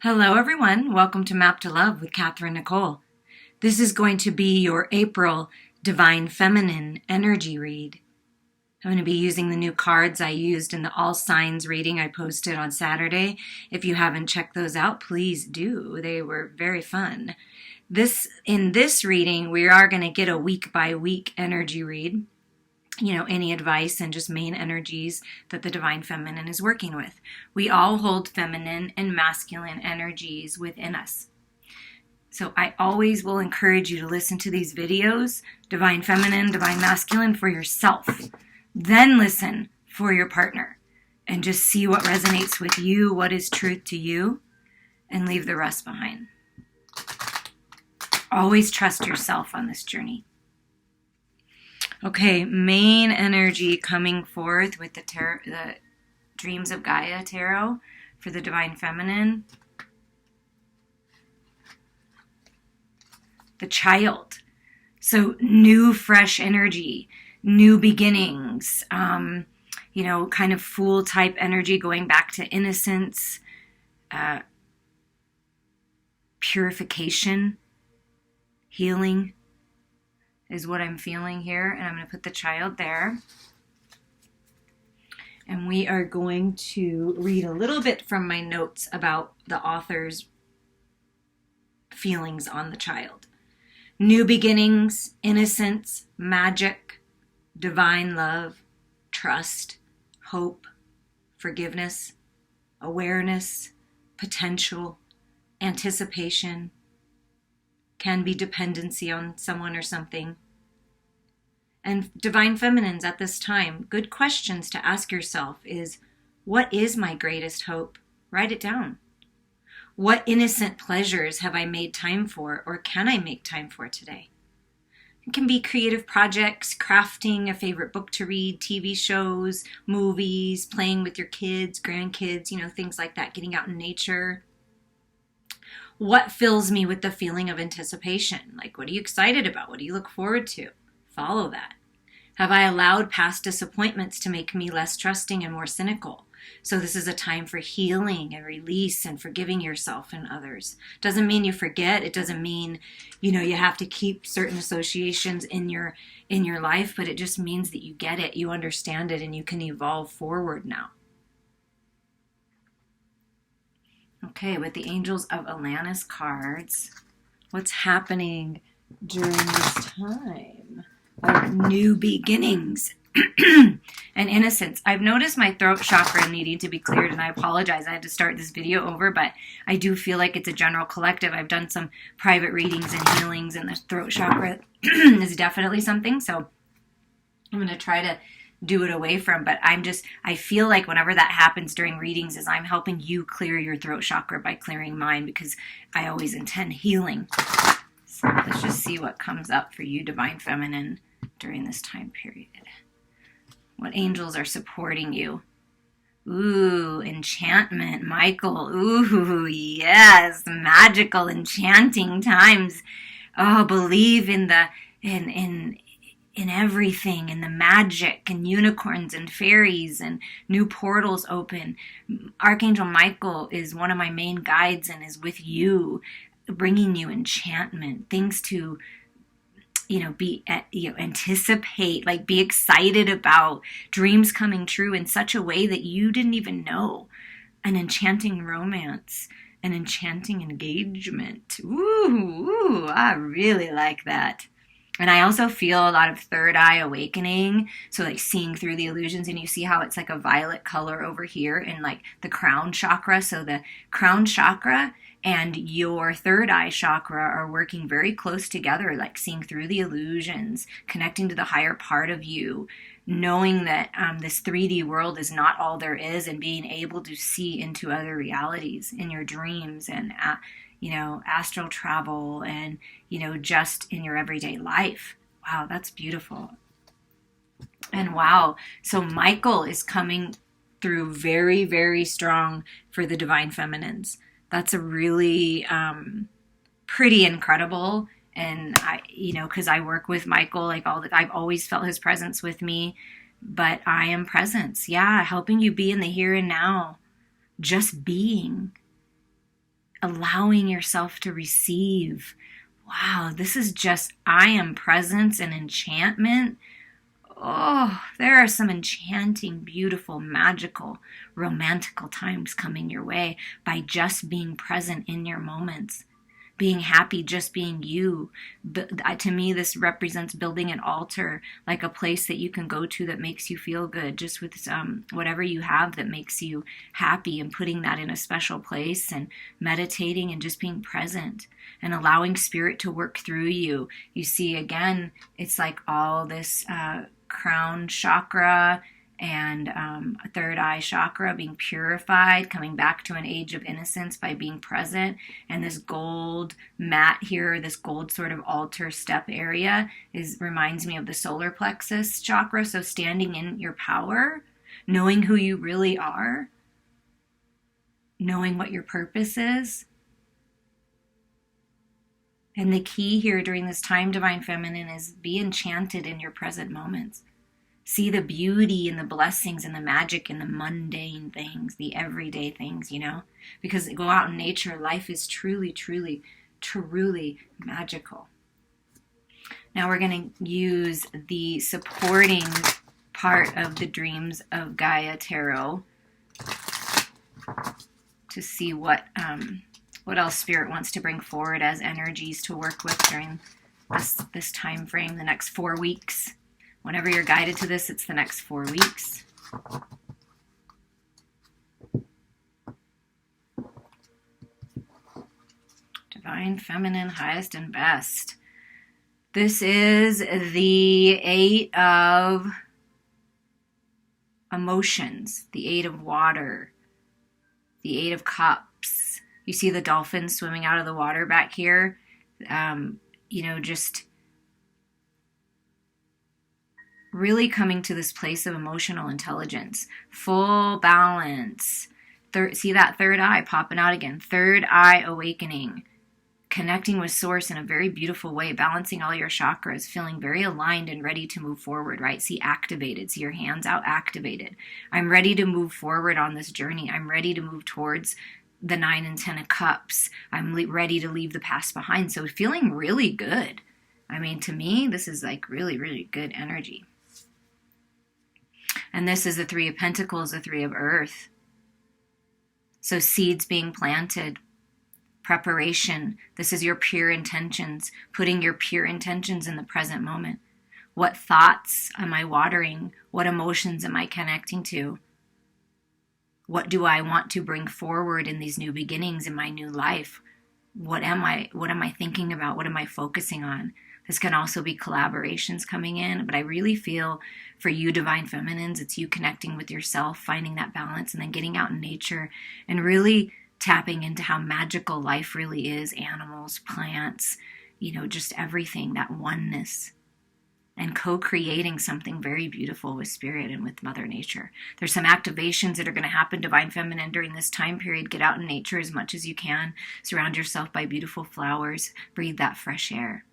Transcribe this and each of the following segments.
Hello everyone, welcome to Map to Love with Katherine Nichole. This is going to be your April Divine Feminine Energy Read. I'm going to be using the new cards I used in the All Signs reading I posted on Saturday. If you haven't checked those out, please do. They were very fun. In this reading, we are going to get a week by week energy read. Any advice and just main energies that the Divine Feminine is working with. We all hold feminine and masculine energies within us. So I always will encourage you to listen to these videos, Divine Feminine, Divine Masculine, for yourself. Then listen for your partner and just see what resonates with you, what is truth to you, and leave the rest behind. Always trust yourself on this journey. Okay, main energy coming forth with the Dreams of Gaia Tarot for the Divine Feminine. The Child. So new, fresh energy, new beginnings, kind of Fool type energy going back to innocence, purification, healing. Is what I'm feeling here, and I'm going to put the Child there. And we are going to read a little bit from my notes about the author's feelings on the Child. New beginnings, innocence, magic, divine love, trust, hope, forgiveness, awareness, potential, anticipation, can be dependency on someone or something. And Divine Feminines at this time, good questions to ask yourself is, what is my greatest hope? Write it down. What innocent pleasures have I made time for, or can I make time for today? It can be creative projects, crafting a favorite book to read, TV shows, movies, playing with your kids, grandkids, things like that, getting out in nature. What fills me with the feeling of anticipation? Like, what are you excited about? What do you look forward to? Follow that. Have I allowed past disappointments to make me less trusting and more cynical? So this is a time for healing and release and forgiving yourself and others. Doesn't mean you forget. It doesn't mean, you have to keep certain associations in your life, but it just means that you get it, you understand it, and you can evolve forward now. Okay, with the Angels of Atlantis cards, what's happening during this time of new beginnings and innocence? I've noticed my throat chakra needing to be cleared, and I apologize. I had to start this video over, but I do feel like it's a general collective. I've done some private readings and healings, and the throat chakra is definitely something, so I'm going to try to do it away from, but I feel like whenever that happens during readings is I'm helping you clear your throat chakra by clearing mine, because I always intend healing. So let's just see what comes up for you, Divine Feminine, during this time period. What angels are supporting you? Ooh, enchantment, Michael. Ooh, yes, magical, enchanting times. Oh, believe in in everything, in the magic and unicorns and fairies and new portals open. Archangel Michael is one of my main guides and is with you, bringing you enchantment, things to, anticipate, like be excited about, dreams coming true in such a way that you didn't even know. An enchanting romance, an enchanting engagement. Ooh, I really like that. And I also feel a lot of third eye awakening. So like seeing through the illusions, and you see how it's like a violet color over here in like the crown chakra. So the crown chakra and your third eye chakra are working very close together, like seeing through the illusions, connecting to the higher part of you, knowing that this 3D world is not all there is, and being able to see into other realities in your dreams and astral travel and, just in your everyday life. Wow, that's beautiful. And wow, so Michael is coming through very, very strong for the Divine Feminines. That's a really pretty incredible. And because I work with Michael, I've always felt his presence with me, but I am presence. Yeah, helping you be in the here and now, just being. allowing yourself to receive. Wow, this is just, I am presence and enchantment. Oh, there are some enchanting, beautiful, magical, romantical times coming your way by just being present in your moments. Being happy, just being you. To me, this represents building an altar, like a place that you can go to that makes you feel good, just with whatever you have that makes you happy, and putting that in a special place and meditating and just being present and allowing spirit to work through you. You see, again, it's like all this crown chakra and a third eye chakra being purified, coming back to an age of innocence by being present. And this gold mat here, this gold sort of altar step area, reminds me of the solar plexus chakra. So standing in your power, knowing who you really are, knowing what your purpose is. And the key here during this time, Divine Feminine, is be enchanted in your present moments. See the beauty and the blessings and the magic in the mundane things, the everyday things, because go out in nature, life is truly, truly, truly magical. Now we're going to use the supporting part of the Dreams of Gaia Tarot to see what else Spirit wants to bring forward as energies to work with during this time frame, the next 4 weeks. Whenever you're guided to this, it's the next 4 weeks. Divine Feminine, highest and best. This is the 8 of emotions, the 8 of water, the 8 of cups. You see the dolphins swimming out of the water back here. Just really coming to this place of emotional intelligence, full balance. See that third eye popping out again. Third eye awakening, connecting with source in a very beautiful way, balancing all your chakras, feeling very aligned and ready to move forward, right? See, activated. See your hands out, activated. I'm ready to move forward on this journey. I'm ready to move towards the 9 and 10 of cups. I'm ready to leave the past behind. So feeling really good. I mean, to me, this is like really, really good energy. And this is the 3 of Pentacles, the 3 of Earth. So seeds being planted, preparation. This is your pure intentions, putting your pure intentions in the present moment. What thoughts am I watering? What emotions am I connecting to? What do I want to bring forward in these new beginnings in my new life? What am I thinking about? What am I focusing on? This can also be collaborations coming in, but I really feel for you Divine Feminines, it's you connecting with yourself, finding that balance, and then getting out in nature and really tapping into how magical life really is. Animals, plants, just everything, that oneness. And co-creating something very beautiful with Spirit and with Mother Nature. There's some activations that are going to happen, Divine Feminine, during this time period. Get out in nature as much as you can. Surround yourself by beautiful flowers. Breathe that fresh air.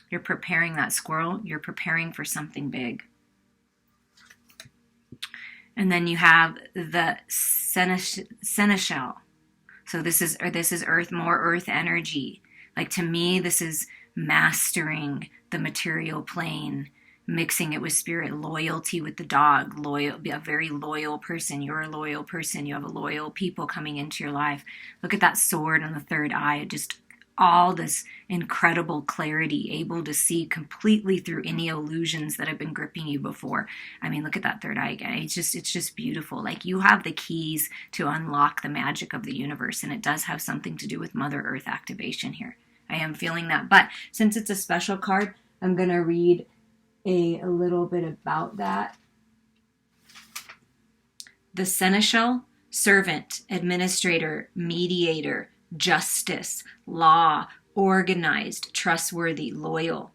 You're preparing that squirrel. You're preparing for something big. And then you have the seneschal. So this is earth, more earth energy. Like, to me, this is mastering the material plane, mixing it with Spirit, loyalty with the dog, be a very loyal person. You're a loyal person. You have a loyal people coming into your life. Look at that sword on the third eye. Just all this incredible clarity, able to see completely through any illusions that have been gripping you before. I mean, look at that third eye again. It's just beautiful. Like, you have the keys to unlock the magic of the universe, and it does have something to do with Mother Earth activation here. I am feeling that. But since it's a special card, I'm going to read a little bit about that. The seneschal, servant, administrator, mediator, justice, law, organized, trustworthy, loyal.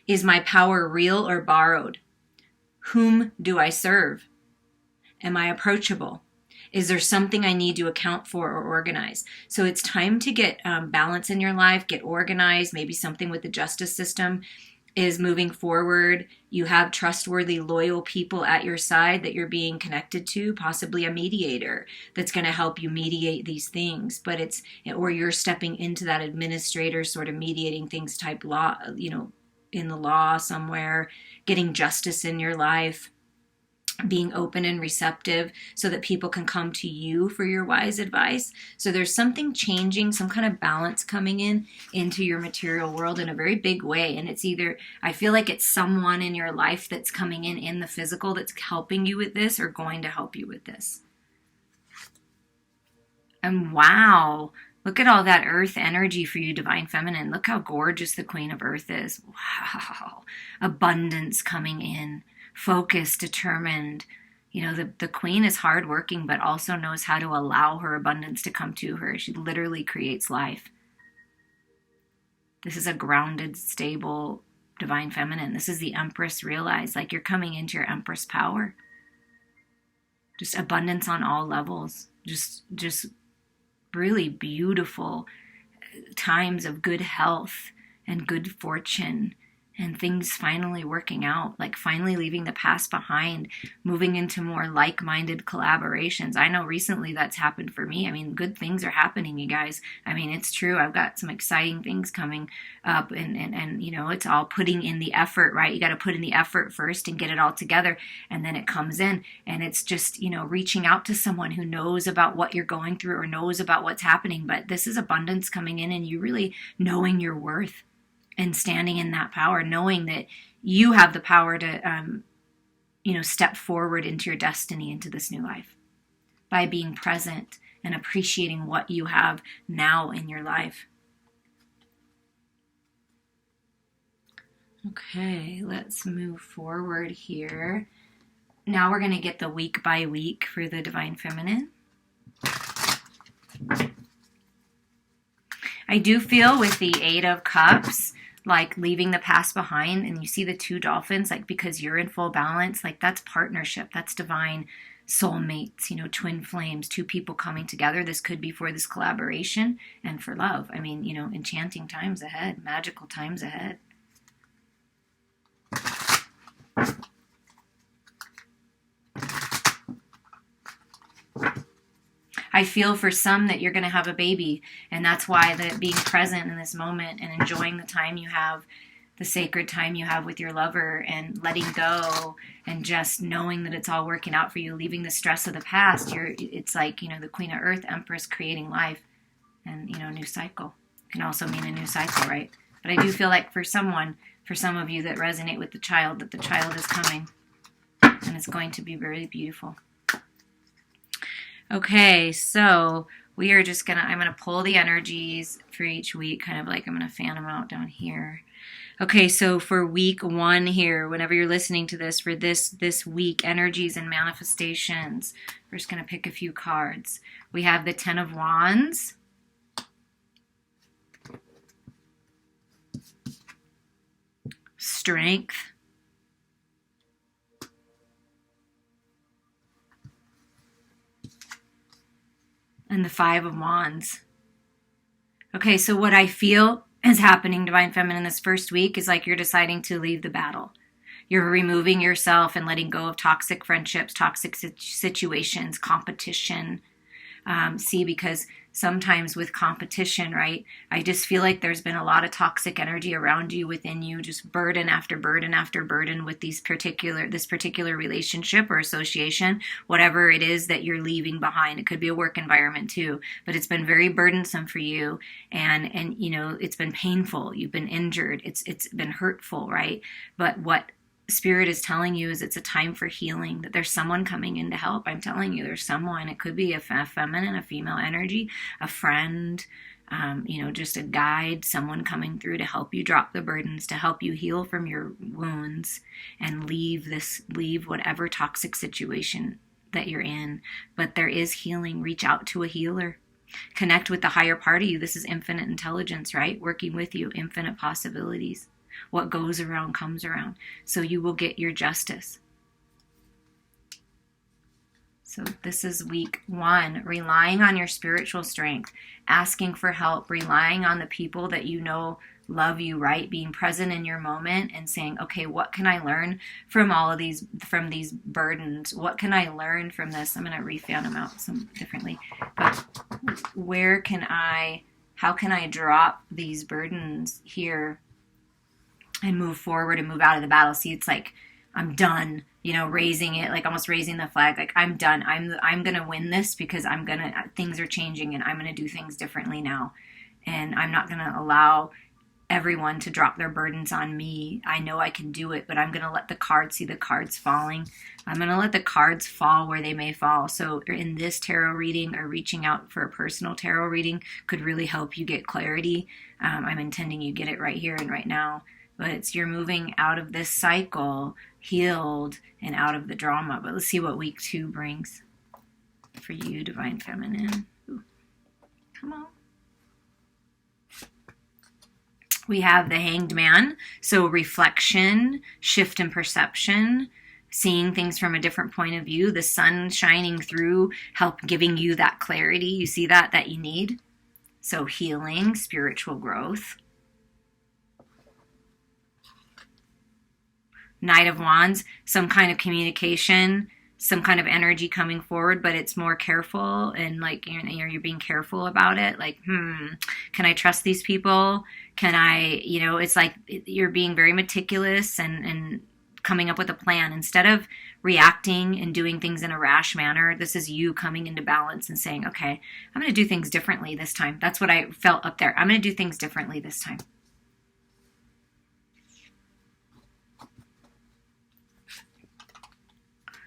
Is my power real or borrowed? Whom do I serve? Am I approachable? Is there something I need to account for or organize? So it's time to get balance in your life, get organized, maybe something with the justice system. is moving forward. You have trustworthy, loyal people at your side that you're being connected to, possibly a mediator that's going to help you mediate these things. But or you're stepping into that administrator sort of mediating things type law, in the law somewhere, getting justice in your life, being open and receptive so that people can come to you for your wise advice. So there's something changing, some kind of balance coming into your material world in a very big way. And it's either, I feel like it's someone in your life that's coming in the physical that's helping you with this or going to help you with this. And wow, look at all that earth energy for you, Divine Feminine. Look how gorgeous the Queen of Earth is. Wow. Abundance coming in. Focused, determined. The queen is hardworking, but also knows how to allow her abundance to come to her. She literally creates life. This is a grounded, stable, Divine Feminine. This is the Empress realized, like you're coming into your Empress power. Just abundance on all levels. Just really beautiful times of good health and good fortune. And things finally working out, like finally leaving the past behind, moving into more like-minded collaborations. I know recently that's happened for me. I mean, good things are happening, you guys. I mean, it's true. I've got some exciting things coming up and it's all putting in the effort, right? You got to put in the effort first and get it all together. And then it comes in and it's just, reaching out to someone who knows about what you're going through or knows about what's happening. But this is abundance coming in and you really knowing your worth. And standing in that power, knowing that you have the power to, step forward into your destiny, into this new life by being present and appreciating what you have now in your life. Okay, let's move forward here. Now we're going to get the week by week for the Divine Feminine. I do feel with the Eight of Cups, like leaving the past behind, and you see the two dolphins, like because you're in full balance, like that's partnership, that's divine soulmates, twin flames, two people coming together. This could be for this collaboration and for love. I mean, enchanting times ahead, magical times ahead. I feel for some that you're going to have a baby, and that's why that being present in this moment and enjoying the time you have, the sacred time you have with your lover, and letting go and just knowing that it's all working out for you, leaving the stress of the past. It's like, the Queen of Earth, Empress, creating life and, new cycle. Can also mean a new cycle, right? But I do feel like for some of you that resonate with the child, that the child is coming and it's going to be very beautiful. Okay, so we are just I'm going to pull the energies for each week, kind of like I'm going to fan them out down here. Okay, so for week 1 here, whenever you're listening to this, for this week, energies and manifestations, we're just going to pick a few cards. We have the Ten of Wands. Strength. And the Five of Wands. Okay, so what I feel is happening, Divine Feminine, this first week is like you're deciding to leave the battle. You're removing yourself and letting go of toxic friendships, toxic situations, competition. Because sometimes with competition, right, I just feel like there's been a lot of toxic energy around you, within you, just burden after burden after burden with this particular relationship or association, whatever it is that you're leaving behind. It could be a work environment too, but it's been very burdensome for you, and it's been painful. You've been injured. It's been hurtful, right? But what Spirit is telling you is it's a time for healing, that there's someone coming in to help. I'm telling you, there's someone. It could be a feminine, a female energy, a friend, just a guide, someone coming through to help you drop the burdens, to help you heal from your wounds and leave whatever toxic situation that you're in. But there is healing. Reach out to a healer. Connect with the higher part of you. This is infinite intelligence, right? Working with you, infinite possibilities. What goes around comes around. So you will get your justice. So this is week 1, relying on your spiritual strength, asking for help, relying on the people that you know love you, right? Being present in your moment and saying, okay, what can I learn from all of these, from these burdens? What can I learn from this? I'm going to refan them out some differently. But how can I drop these burdens here and move forward and move out of the battle? See, it's like, I'm done, raising it, like almost raising the flag, like I'm done. I'm going to win this because things are changing and I'm going to do things differently now. And I'm not going to allow everyone to drop their burdens on me. I know I can do it, but I'm going to let the cards, see the cards falling. I'm going to let the cards fall where they may fall. So in this tarot reading, or reaching out for a personal tarot reading could really help you get clarity. I'm intending you get it right here and right now. But you're moving out of this cycle, healed, and out of the drama. But let's see what week 2 brings for you, Divine Feminine. Ooh. Come on. We have the Hanged Man, so reflection, shift in perception, seeing things from a different point of view, the sun shining through, help giving you that clarity. You see that you need. So healing, spiritual growth. Knight of Wands, some kind of communication, some kind of energy coming forward, but it's more careful and like, you're being careful about it. Like, can I trust these people? Can I, it's like you're being very meticulous and coming up with a plan instead of reacting and doing things in a rash manner. This is you coming into balance and saying, okay, I'm going to do things differently this time. That's what I felt up there. I'm going to do things differently this time.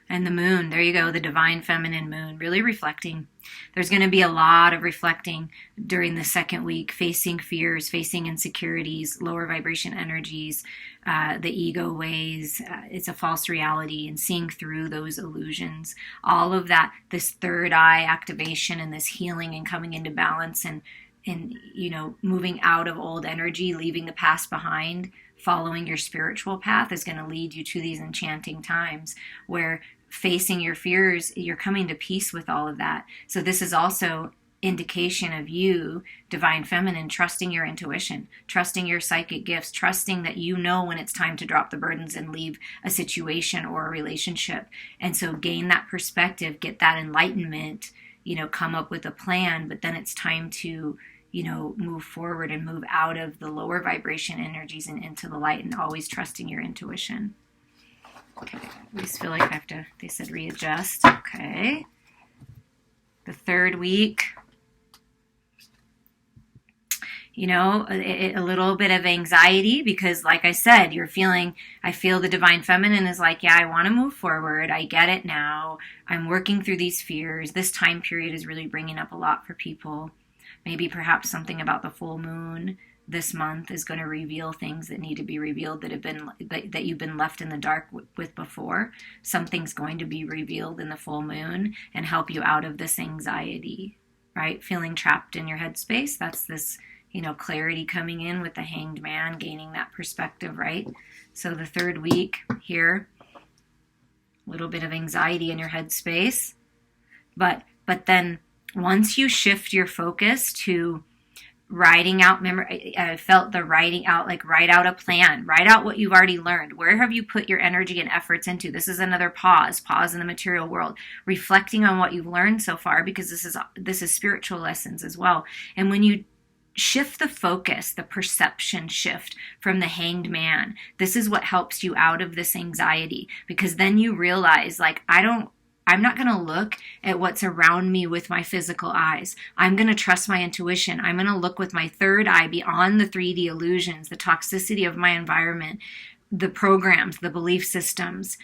And the moon, there you go, the Divine Feminine moon, really reflecting. There's going to be a lot of reflecting during the second week, facing fears, facing insecurities, lower vibration energies, the ego ways, it's a false reality, and seeing through those illusions. All of that, this third eye activation and this healing and coming into balance and moving out of old energy, leaving the past behind, following your spiritual path is going to lead you to these enchanting times where facing your fears, you're coming to peace with all of that. So this is also indication of you, Divine Feminine, trusting your intuition, trusting your psychic gifts, trusting that you know when it's time to drop the burdens and leave a situation or a relationship. And so gain that perspective, get that enlightenment, come up with a plan, but then it's time to move forward and move out of the lower vibration energies and into the light, and always trusting your intuition. Okay, I always feel like I have to, they said readjust. Okay. The third week, a little bit of anxiety because like I said, I feel the Divine Feminine is like, yeah, I want to move forward. I get it now. I'm working through these fears. This time period is really bringing up a lot for people. Maybe perhaps something about the full moon this month is going to reveal things that need to be revealed that you've been left in the dark with before. Something's going to be revealed in the full moon and help you out of this anxiety, right? Feeling trapped in your headspace. That's this, clarity coming in with the Hanged Man, gaining that perspective, right? So the third week here, a little bit of anxiety in your headspace, but then once you shift your focus to writing out, remember, I felt the writing out, like write out a plan, write out what you've already learned. Where have you put your energy and efforts into? This is another pause in the material world, reflecting on what you've learned so far, because this is spiritual lessons as well. And when you shift the focus, the perception shift from the Hanged Man, this is what helps you out of this anxiety, because then you realize, like, I'm not going to look at what's around me with my physical eyes. I'm going to trust my intuition. I'm going to look with my third eye beyond the 3D illusions, the toxicity of my environment, the programs, the belief systems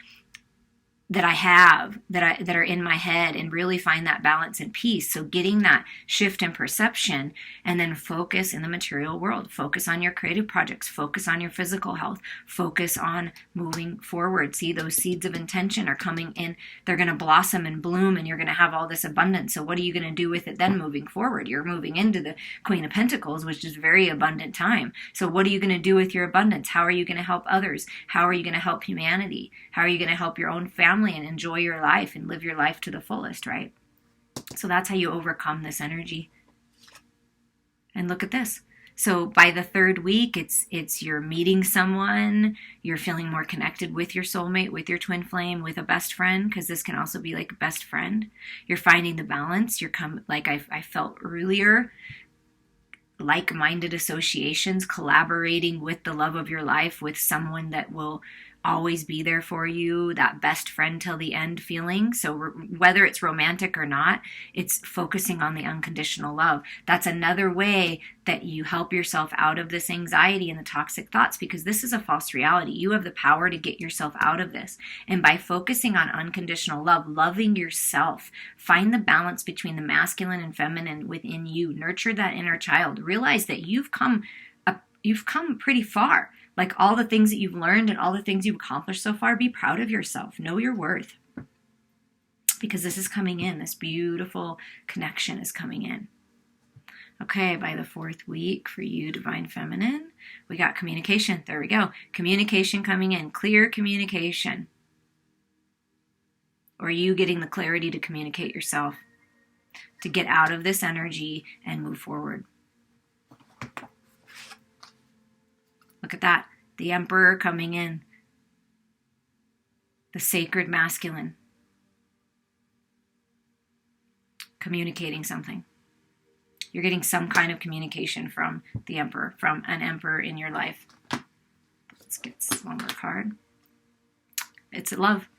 that I have, that are in my head, and really find that balance and peace. So getting that shift in perception, and then focus in the material world, focus on your creative projects, focus on your physical health, focus on moving forward. See, those seeds of intention are coming in. They're going to blossom and bloom, and you're going to have all this abundance. So what are you going to do with it then moving forward? You're moving into the Queen of Pentacles, which is very abundant time. So what are you going to do with your abundance? How are you going to help others? How are you going to help humanity? How are you going to help your own family and enjoy your life and live your life to the fullest, right? So that's how you overcome this energy. And look at this. So by the third week, it's you're meeting someone, you're feeling more connected with your soulmate, with your twin flame, with a best friend, because this can also be like a best friend. You're finding the balance. Like I felt earlier, like-minded associations, collaborating with the love of your life, with someone that will always be there for you, that best friend till the end feeling. So whether it's romantic or not, it's focusing on the unconditional love. That's another way that you help yourself out of this anxiety and the toxic thoughts, because this is a false reality. You have the power to get yourself out of this. And by focusing on unconditional love, loving yourself, find the balance between the masculine and feminine within you. Nurture that inner child. Realize that you've come pretty far. Like all the things that you've learned and all the things you've accomplished so far, be proud of yourself. Know your worth. Because this is coming in. This beautiful connection is coming in. Okay, by the fourth week for you, Divine Feminine, we got communication. There we go. Communication coming in. Clear communication. Or you getting the clarity to communicate yourself. To get out of this energy and move forward. Look at that. The Emperor coming in. The sacred masculine. Communicating something. You're getting some kind of communication from the Emperor, from an Emperor in your life. Let's get one more card. It's a love.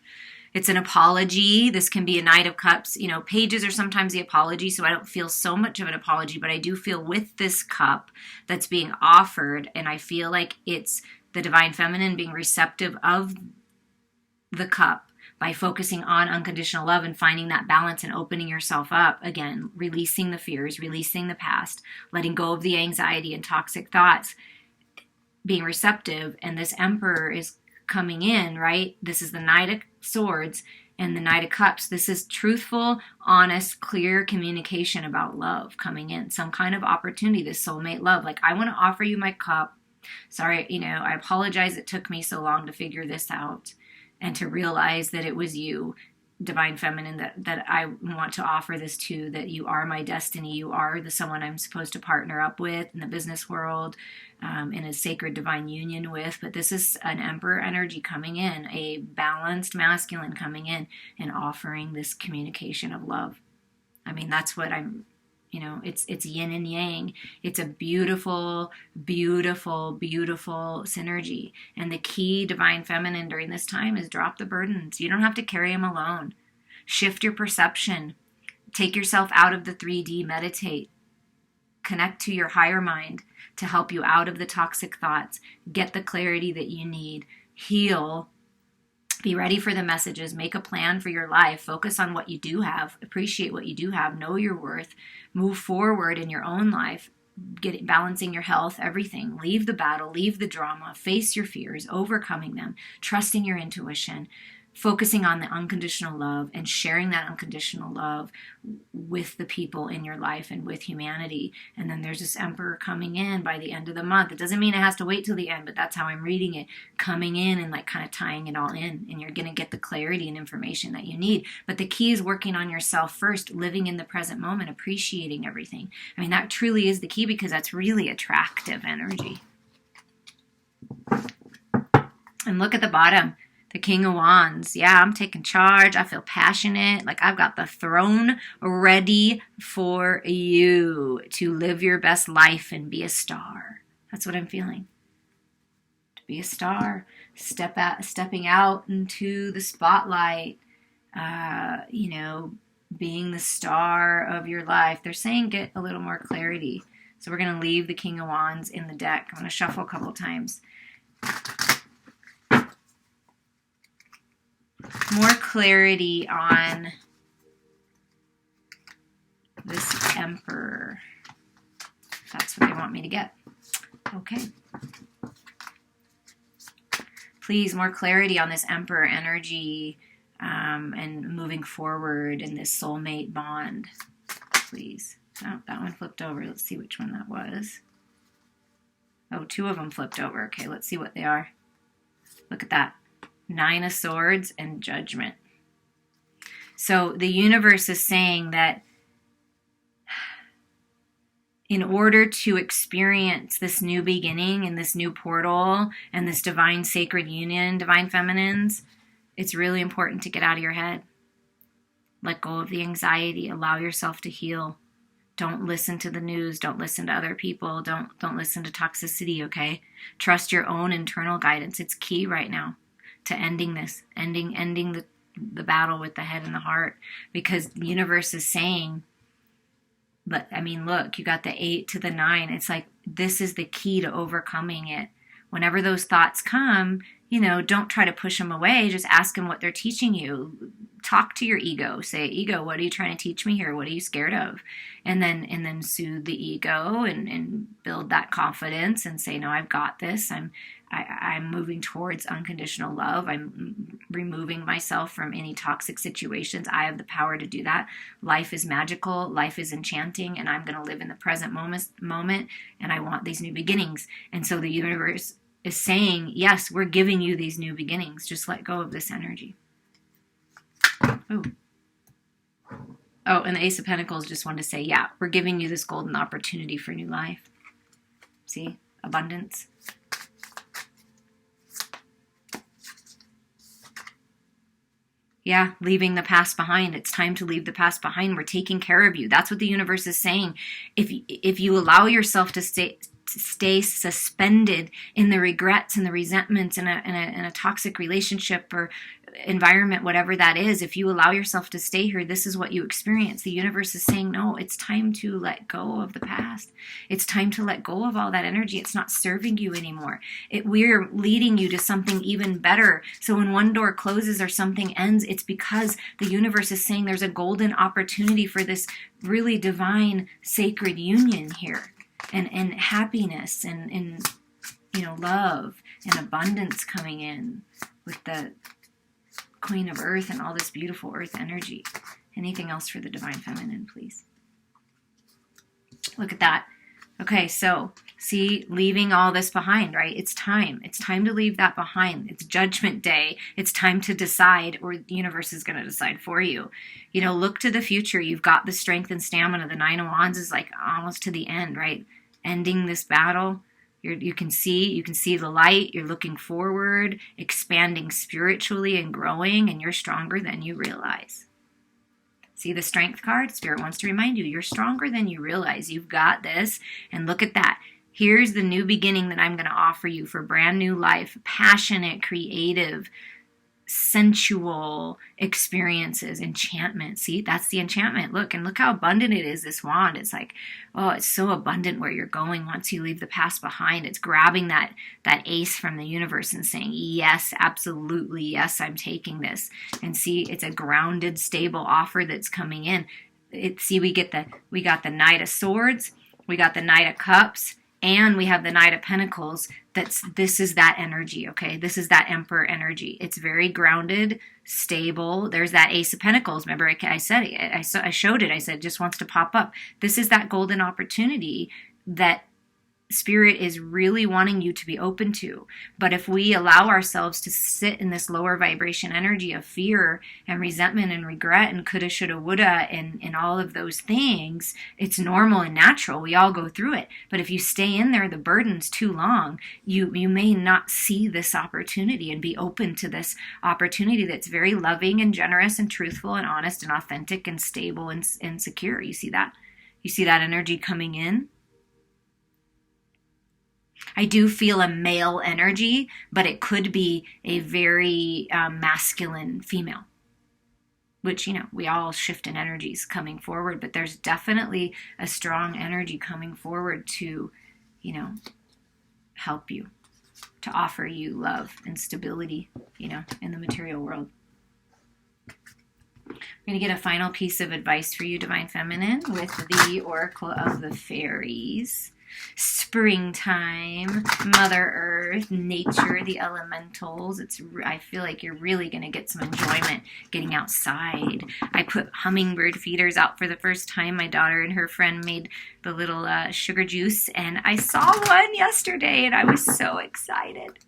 It's an apology. This can be a Knight of Cups. You know, pages are sometimes the apology, so I don't feel so much of an apology, but I do feel with this cup that's being offered, and I feel like it's the Divine Feminine being receptive of the cup by focusing on unconditional love and finding that balance and opening yourself up. Again, releasing the fears, releasing the past, letting go of the anxiety and toxic thoughts, being receptive, and this Emperor is coming in, right? This is the Knight of Swords and the Knight of Cups. This is truthful, honest, clear communication about love coming in. Some kind of opportunity, this soulmate love. Like, I want to offer you my cup. Sorry, I apologize it took me so long to figure this out and to realize that it was you, Divine Feminine, that I want to offer this to, that you are my destiny. You are the someone I'm supposed to partner up with in the business world, in a sacred divine union with. But this is an Emperor energy coming in, a balanced masculine coming in and offering this communication of love. I mean, that's what I'm, it's yin and yang. It's a beautiful, beautiful, beautiful synergy. And the key, Divine Feminine, during this time is drop the burdens. You don't have to carry them alone. Shift your perception. Take yourself out of the 3D. Meditate. Connect to your higher mind to help you out of the toxic thoughts. Get the clarity that you need. Heal. Be ready for the messages. Make a plan for your life. Focus on what you do have. Appreciate what you do have. Know your worth. Move forward in your own life. Balancing your health, everything. Leave the battle. Leave the drama. Face your fears. Overcoming them. Trusting your intuition. Focusing on the unconditional love and sharing that unconditional love with the people in your life and with humanity. And then there's this Emperor coming in by the end of the month. It doesn't mean it has to wait till the end, but that's how I'm reading it. Coming in and like kind of tying it all in. And you're going to get the clarity and information that you need. But the key is working on yourself first, living in the present moment, appreciating everything. I mean, that truly is the key, because that's really attractive energy. And look at the bottom. The King of Wands. Yeah, I'm taking charge. I feel passionate. Like I've got the throne ready for you to live your best life and be a star. That's what I'm feeling. To be a star. Stepping out into the spotlight. Being the star of your life. They're saying get a little more clarity. So we're going to leave the King of Wands in the deck. I'm going to shuffle a couple times. More clarity on this Emperor. That's what they want me to get. Okay. Please, more clarity on this Emperor energy and moving forward in this soulmate bond. Please. Oh, that one flipped over. Let's see which one that was. Oh, two of them flipped over. Okay, let's see what they are. Look at that. 9 of Swords and Judgment. So the universe is saying that in order to experience this new beginning and this new portal and this divine sacred union, divine feminines, it's really important to get out of your head. Let go of the anxiety. Allow yourself to heal. Don't listen to the news. Don't listen to other people. Don't listen to toxicity, okay? Trust your own internal guidance. It's key right now to ending this, ending the battle with the head and the heart, because the universe is saying, but I mean, look, you got the 8 to the 9. It's like, this is the key to overcoming it. Whenever those thoughts come, don't try to push them away. Just ask them what they're teaching you. Talk to your ego. Say, ego, what are you trying to teach me here? What are you scared of? And then soothe the ego and build that confidence and say, no, I've got this. I'm moving towards unconditional love. I'm removing myself from any toxic situations. I have the power to do that. Life is magical. Life is enchanting. And I'm going to live in the present moment. And I want these new beginnings. And so the universe is saying, yes, we're giving you these new beginnings. Just let go of this energy. Oh, and the Ace of Pentacles just wanted to say, yeah, we're giving you this golden opportunity for new life. See? Abundance. Yeah, leaving the past behind. It's time to leave the past behind. We're taking care of you. That's what the universe is saying. If you allow yourself to stay suspended in the regrets and the resentments in a toxic relationship or environment, whatever that is, if you allow yourself to stay here, this is what you experience. The universe is saying, no, it's time to let go of the past. It's time to let go of all that energy. It's not serving you anymore. We're leading you to something even better. So when one door closes or something ends, it's because the universe is saying there's a golden opportunity for this really divine, sacred union here. And happiness and love and abundance coming in with the Queen of Earth and all this beautiful Earth energy. Anything else for the Divine Feminine, please? Look at that. Okay, so see, leaving all this behind, right? It's time. It's time to leave that behind. It's Judgment Day. It's time to decide, or the universe is going to decide for you. Look to the future. You've got the strength and stamina. The 9 of Wands is like almost to the end, right? Ending this battle. You can see the light. You're looking forward, expanding spiritually and growing, and you're stronger than you realize. See the Strength card? Spirit wants to remind you, you're stronger than you realize. You've got this. And look at that. Here's the new beginning that I'm going to offer you for brand new life. Passionate, creative, sensual experiences. Enchantment. See, that's the enchantment. Look, and look how abundant it is, this wand. It's like, oh, it's so abundant where you're going once you leave the past behind. It's grabbing that ace from the universe and saying, yes, absolutely, yes, I'm taking this. And see, it's a grounded, stable offer that's coming in. We got the Knight of Swords, we got the Knight of Cups, and we have the Knight of Pentacles. This is that energy, okay? This is that Emperor energy. It's very grounded, stable. There's that Ace of Pentacles. Remember, I said it. I showed it. I said it just wants to pop up. This is that golden opportunity that Spirit is really wanting you to be open to. But if we allow ourselves to sit in this lower vibration energy of fear and resentment and regret and coulda, shoulda, woulda and all of those things, it's normal and natural. We all go through it. But if you stay in there, the burden's too long, you may not see this opportunity and be open to this opportunity that's very loving and generous and truthful and honest and authentic and stable and secure. You see that? You see that energy coming in? I do feel a male energy, but it could be a very masculine female, which, we all shift in energies coming forward, but there's definitely a strong energy coming forward to, help you, to offer you love and stability, in the material world. I'm going to get a final piece of advice for you, Divine Feminine, with the Oracle of the Fairies. Springtime, Mother Earth, nature, the elementals. I feel like you're really going to get some enjoyment getting outside. I put hummingbird feeders out for the first time. My daughter and her friend made the little sugar juice, and I saw one yesterday, and I was so excited.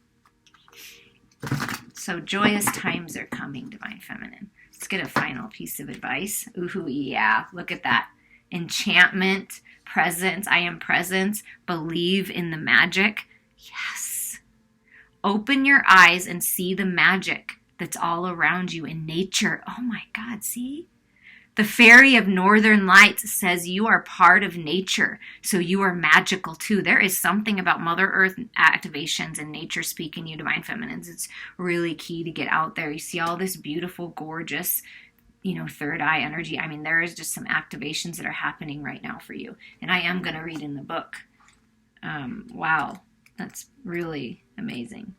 So joyous times are coming, Divine Feminine. Let's get a final piece of advice. Ooh, yeah, look at that. Enchantment, presence. I am presence. Believe in the magic. Yes. Open your eyes and see the magic that's all around you in nature. Oh my God, see? The fairy of northern lights says you are part of nature, so you are magical too. There is something about Mother Earth activations and nature speaking, you divine feminines. It's really key to get out there. You see all this beautiful, gorgeous, third eye energy. I mean, there is just some activations that are happening right now for you. And I am going to read in the book. Wow, that's really amazing.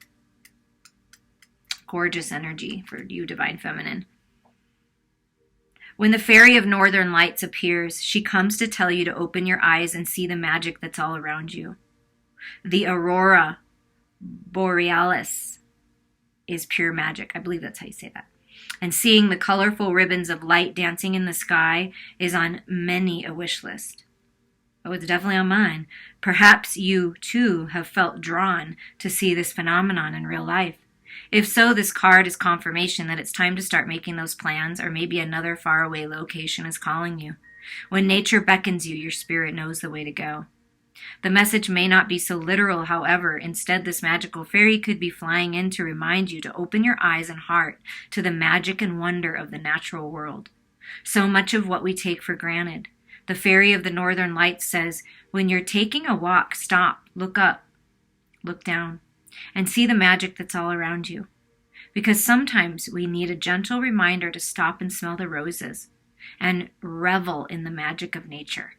Gorgeous energy for you, divine feminine. When the fairy of northern lights appears, she comes to tell you to open your eyes and see the magic that's all around you. The aurora borealis is pure magic. I believe that's how you say that. And seeing the colorful ribbons of light dancing in the sky is on many a wish list. Oh, it's definitely on mine. Perhaps you, too, have felt drawn to see this phenomenon in real life. If so, this card is confirmation that it's time to start making those plans, or maybe another faraway location is calling you. When nature beckons you, your spirit knows the way to go. The message may not be so literal, however. Instead, this magical fairy could be flying in to remind you to open your eyes and heart to the magic and wonder of the natural world. So much of what we take for granted. The fairy of the northern lights says, when you're taking a walk, stop, look up, look down, and see the magic that's all around you. Because sometimes we need a gentle reminder to stop and smell the roses and revel in the magic of nature.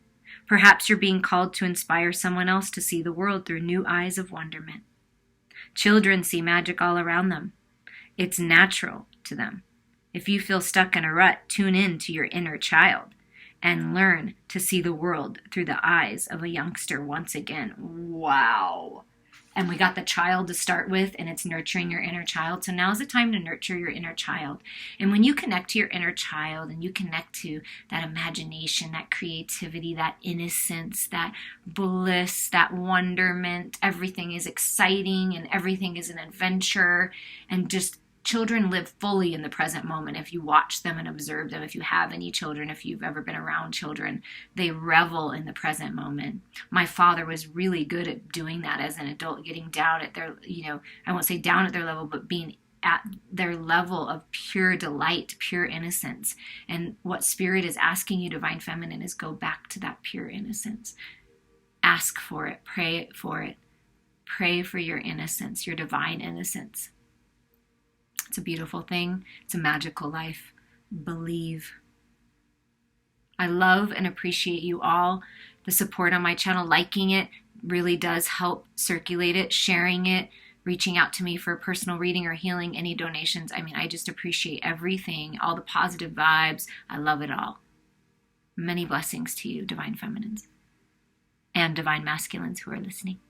Perhaps you're being called to inspire someone else to see the world through new eyes of wonderment. Children see magic all around them. It's natural to them. If you feel stuck in a rut, tune in to your inner child and learn to see the world through the eyes of a youngster once again. Wow. And we got the child to start with, and it's nurturing your inner child. So now's the time to nurture your inner child. And when you connect to your inner child and you connect to that imagination, that creativity, that innocence, that bliss, that wonderment, everything is exciting and everything is an adventure. And just children live fully in the present moment. If you watch them and observe them, if you have any children, if you've ever been around children, they revel in the present moment. My father was really good at doing that as an adult, getting down at their, I won't say down at their level, but being at their level of pure delight, pure innocence. And what Spirit is asking you, divine feminine, is go back to that pure innocence. Ask for it, pray for it. Pray for your innocence, your divine innocence. It's a beautiful thing. It's a magical life. Believe. I love and appreciate you all. The support on my channel, liking it really does help circulate it, sharing it, reaching out to me for a personal reading or healing, any donations. I mean, I just appreciate everything, all the positive vibes. I love it all. Many blessings to you, divine feminines and divine masculines who are listening.